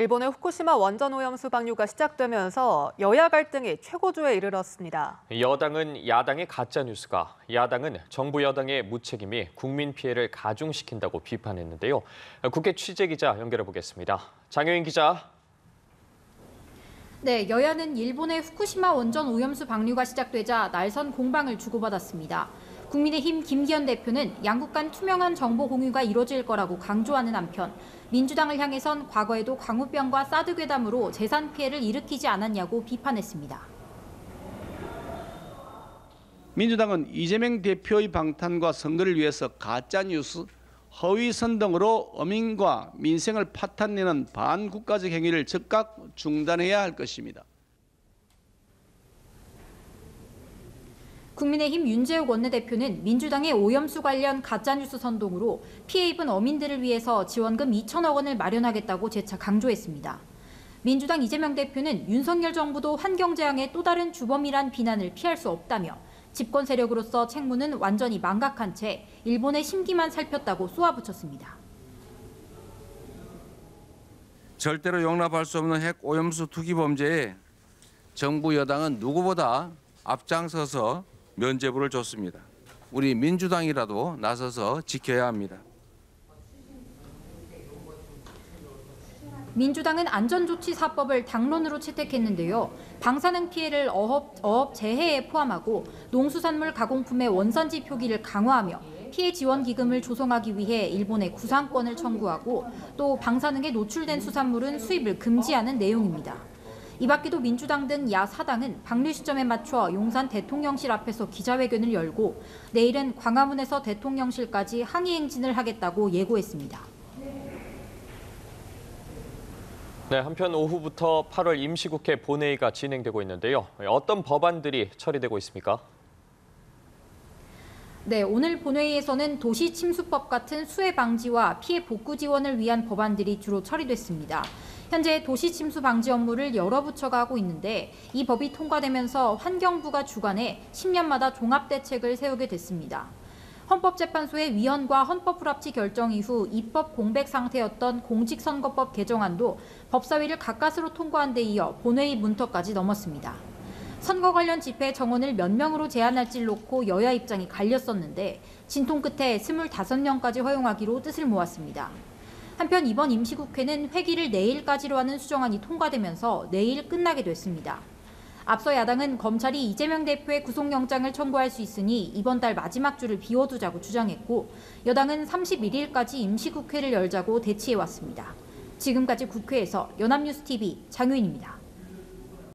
일본의 후쿠시마 원전 오염수 방류가 시작되면서 여야 갈등이 최고조에 이르렀습니다. 여당은 야당의 가짜뉴스가, 야당은 정부 여당의 무책임이 국민 피해를 가중시킨다고 비판했는데요. 국회 취재기자 연결해 보겠습니다. 장효인 기자. 네, 여야는 일본의 후쿠시마 원전 오염수 방류가 시작되자 날선 공방을 주고받았습니다. 국민의힘 김기현 대표는 양국 간 투명한 정보 공유가 이뤄질 거라고 강조하는 한편 민주당을 향해선 과거에도 광우병과 사드 괴담으로 재산 피해를 일으키지 않았냐고 비판했습니다. 민주당은 이재명 대표의 방탄과 선거를 위해서 가짜뉴스, 허위선 등으로 어민과 민생을 파탄내는 반국가적 행위를 즉각 중단해야 할 것입니다. 국민의힘 윤재욱 원내대표는 민주당의 오염수 관련 가짜뉴스 선동으로 피해 입은 어민들을 위해서 지원금 2천억 원을 마련하겠다고 재차 강조했습니다. 민주당 이재명 대표는 윤석열 정부도 환경재앙의 또 다른 주범이란 비난을 피할 수 없다며 집권 세력으로서 책무는 완전히 망각한 채 일본의 심기만 살폈다고 쏘아붙였습니다. 절대로 용납할 수 없는 핵 오염수 투기 범죄에 정부 여당은 누구보다 앞장서서 면죄부를 줬습니다. 우리 민주당이라도 나서서 지켜야 합니다. 민주당은 안전조치사법을 당론으로 채택했는데요. 방사능 피해를 어업 재해에 포함하고 농수산물 가공품의 원산지 표기를 강화하며 피해 지원 기금을 조성하기 위해 일본에 구상권을 청구하고 또 방사능에 노출된 수산물은 수입을 금지하는 내용입니다. 이 밖에도 민주당 등 야 4당은 방류 시점에 맞춰 용산 대통령실 앞에서 기자회견을 열고 내일은 광화문에서 대통령실까지 항의 행진을 하겠다고 예고했습니다. 네, 한편 오후부터 8월 임시국회 본회의가 진행되고 있는데요. 어떤 법안들이 처리되고 있습니까? 네, 오늘 본회의에서는 도시침수법 같은 수해 방지와 피해 복구 지원을 위한 법안들이 주로 처리됐습니다. 현재 도시침수 방지 업무를 여러 부처가 하고 있는데 이 법이 통과되면서 환경부가 주관해 10년마다 종합대책을 세우게 됐습니다. 헌법재판소의 위헌과 헌법불합치 결정 이후 입법 공백 상태였던 공직선거법 개정안도 법사위를 가까스로 통과한 데 이어 본회의 문턱까지 넘었습니다. 선거 관련 집회 정원을 몇 명으로 제한할지를 놓고 여야 입장이 갈렸었는데 진통 끝에 25명까지 허용하기로 뜻을 모았습니다. 한편 이번 임시국회는 회기를 내일까지로 하는 수정안이 통과되면서 내일 끝나게 됐습니다. 앞서 야당은 검찰이 이재명 대표의 구속영장을 청구할 수 있으니 이번 달 마지막 주를 비워두자고 주장했고 여당은 31일까지 임시국회를 열자고 대치해왔습니다. 지금까지 국회에서 연합뉴스TV 장효인입니다.